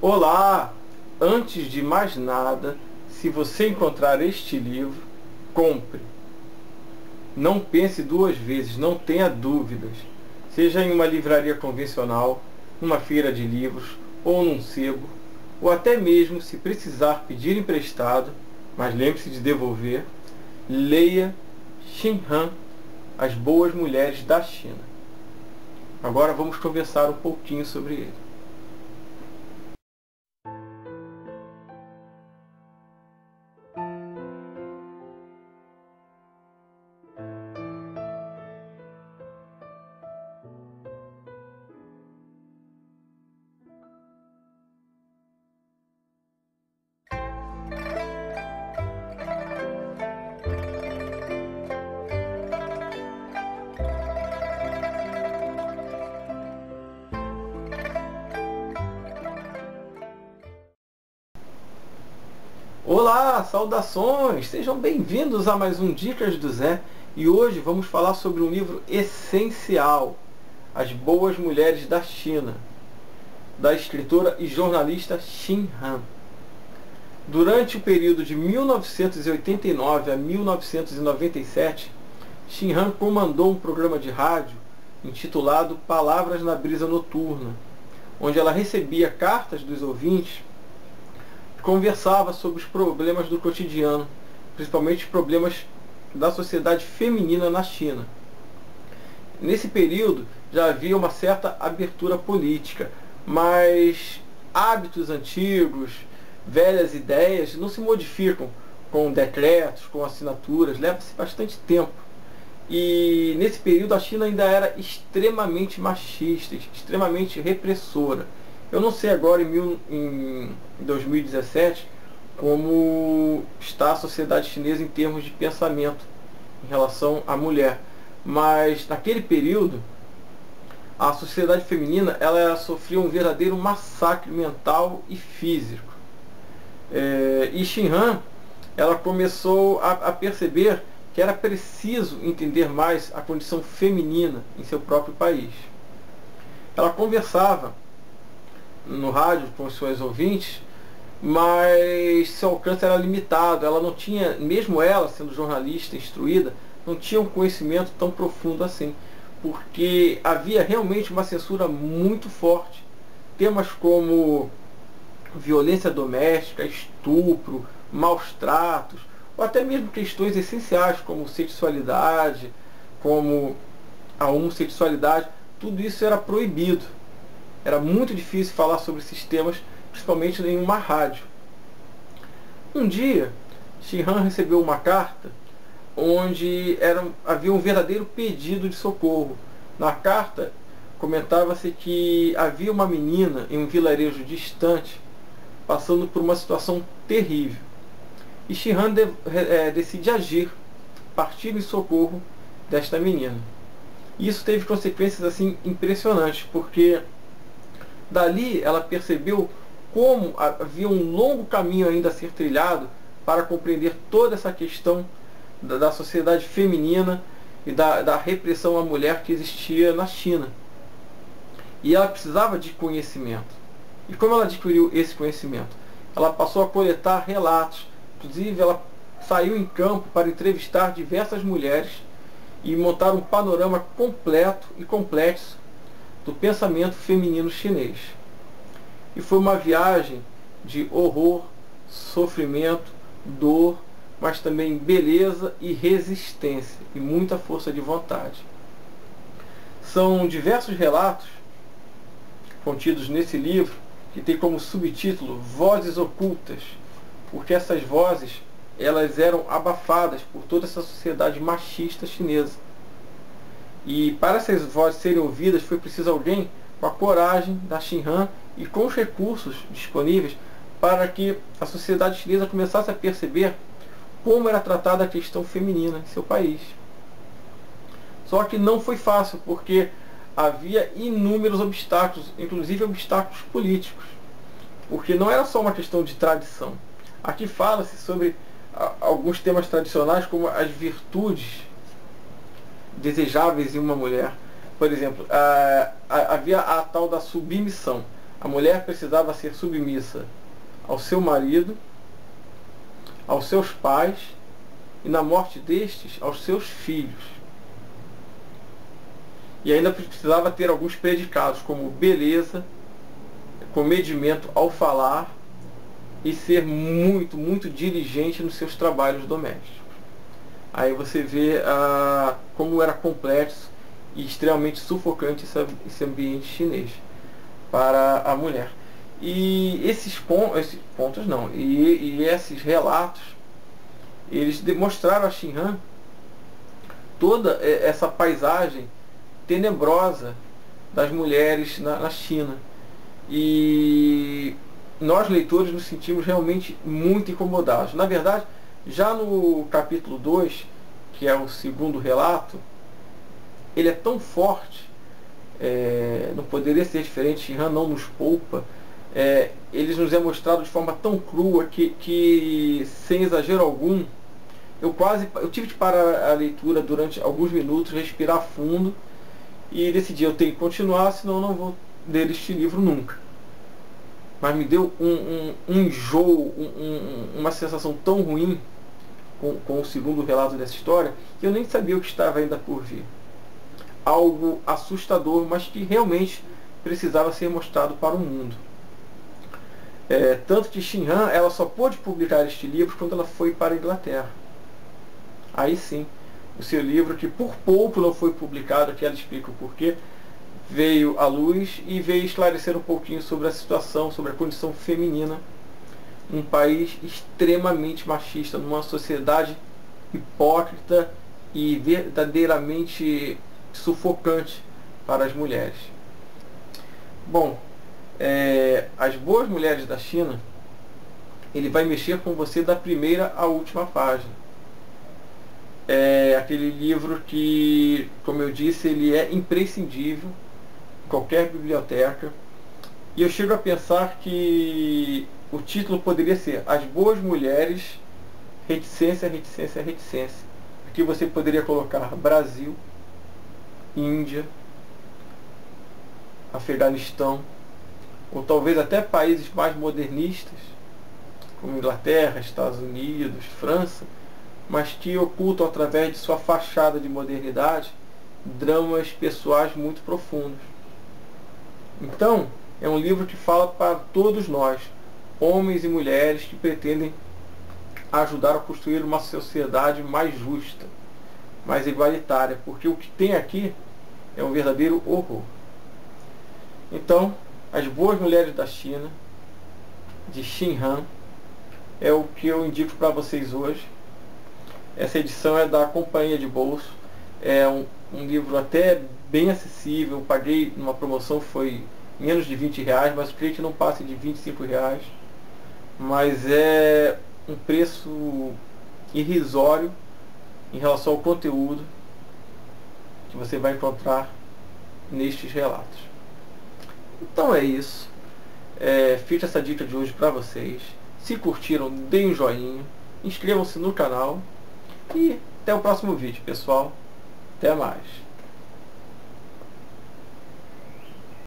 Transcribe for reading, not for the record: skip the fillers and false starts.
Olá! Antes de mais nada, se você encontrar este livro, compre. Não pense duas vezes, não tenha dúvidas. Seja em uma livraria convencional, numa feira de livros, ou num sebo, ou até mesmo se precisar pedir emprestado, mas lembre-se de devolver, leia Xing Han, As Boas Mulheres da China. Agora vamos conversar um pouquinho sobre ele. Olá, saudações! Sejam bem-vindos a mais um Dicas do Zé. E hoje vamos falar sobre um livro essencial, As Boas Mulheres da China, da escritora e jornalista Xing Han. Durante o período de 1989 a 1997, Xing Han comandou um programa de rádio intitulado Palavras na Brisa Noturna, onde ela recebia cartas dos ouvintes, conversava sobre os problemas do cotidiano, principalmente os problemas da sociedade feminina na China. Nesse período já havia uma certa abertura política, mas hábitos antigos, velhas ideias não se modificam com decretos, com assinaturas, leva-se bastante tempo. E nesse período a China ainda era extremamente machista, extremamente repressora. Eu não sei agora em 2017 como está a sociedade chinesa em termos de pensamento em relação à mulher, mas naquele período a sociedade feminina ela sofria um verdadeiro massacre mental e físico. E Xing Han ela começou a perceber que era preciso entender mais a condição feminina em seu próprio país. Ela conversava no rádio com os seus ouvintes, mas seu alcance era limitado. Ela não tinha, mesmo ela sendo jornalista instruída, não tinha um conhecimento tão profundo assim, porque havia realmente uma censura muito forte. Temas como violência doméstica, estupro, maus tratos, ou até mesmo questões essenciais como sexualidade, como a homossexualidade, tudo isso era proibido. Era muito difícil falar sobre esses temas, principalmente em uma rádio. Um dia, Xing Han recebeu uma carta onde havia um verdadeiro pedido de socorro. Na carta, comentava-se que havia uma menina em um vilarejo distante passando por uma situação terrível. E Xing Han decide agir, partir em socorro desta menina. E isso teve consequências assim impressionantes, porque dali ela percebeu como havia um longo caminho ainda a ser trilhado para compreender toda essa questão da sociedade feminina e da repressão à mulher que existia na China. E ela precisava de conhecimento. E como ela adquiriu esse conhecimento? Ela passou a coletar relatos. Inclusive ela saiu em campo para entrevistar diversas mulheres e montar um panorama completo e complexo do pensamento feminino chinês. E foi uma viagem de horror, sofrimento, dor, mas também beleza e resistência e muita força de vontade. São diversos relatos contidos nesse livro que tem como subtítulo Vozes Ocultas, porque essas vozes elas eram abafadas por toda essa sociedade machista chinesa. E para essas vozes serem ouvidas foi preciso alguém com a coragem da Xing Han e com os recursos disponíveis para que a sociedade chinesa começasse a perceber como era tratada a questão feminina em seu país. Só que não foi fácil, porque havia inúmeros obstáculos, inclusive obstáculos políticos, porque não era só uma questão de tradição. Aqui fala-se sobre alguns temas tradicionais, como as virtudes desejáveis em uma mulher. Por exemplo, havia a tal da submissão. A mulher precisava ser submissa ao seu marido, aos seus pais e, na morte destes, aos seus filhos. E ainda precisava ter alguns predicados, como beleza, comedimento ao falar e ser muito, muito diligente nos seus trabalhos domésticos. Aí você vê como era complexo e extremamente sufocante esse ambiente chinês para a mulher. E esses pontos não, e esses relatos, eles demonstraram a Xi Han toda essa paisagem tenebrosa das mulheres na China. E nós, leitores, nos sentimos realmente muito incomodados. Na verdade, já no capítulo 2, que é o segundo relato, ele é tão forte, não poderia ser diferente, Xi Han não nos poupa, eles nos é mostrado de forma tão crua que sem exagero algum, eu tive que parar a leitura durante alguns minutos, respirar fundo e decidi, eu tenho que continuar, senão eu não vou ler este livro nunca. Mas me deu um enjoo, uma sensação tão ruim com o segundo relato dessa história, que eu nem sabia o que estava ainda por vir. Algo assustador, mas que realmente precisava ser mostrado para o mundo. Tanto que Xi Han, ela só pôde publicar este livro quando ela foi para a Inglaterra. Aí sim, o seu livro, que por pouco não foi publicado, que ela explica o porquê, veio à luz e veio esclarecer um pouquinho sobre a situação, sobre a condição feminina, um país extremamente machista, numa sociedade hipócrita e verdadeiramente sufocante para as mulheres. Bom, As Boas Mulheres da China, ele vai mexer com você da primeira à última página. É aquele livro que, como eu disse, ele é imprescindível em qualquer biblioteca. E eu chego a pensar que o título poderia ser As Boas Mulheres, Reticência, Reticência, Reticência. Aqui você poderia colocar Brasil, Índia, Afeganistão, ou talvez até países mais modernistas, como Inglaterra, Estados Unidos, França, mas que ocultam através de sua fachada de modernidade dramas pessoais muito profundos. Então, é um livro que fala para todos nós, homens e mulheres que pretendem ajudar a construir uma sociedade mais justa, mais igualitária, porque o que tem aqui é um verdadeiro horror. Então, As Boas Mulheres da China, de Xi Han, é o que eu indico para vocês hoje. Essa edição é da Companhia de Bolso, é um livro até bem acessível, eu paguei numa promoção, foi menos de R$20, mas eu creio que não passe de R$25, mas é um preço irrisório em relação ao conteúdo que você vai encontrar nestes relatos. Então é isso, fiz essa dica de hoje para vocês. Se curtiram, deem um joinha, inscrevam-se no canal e até o próximo vídeo, pessoal. Até mais.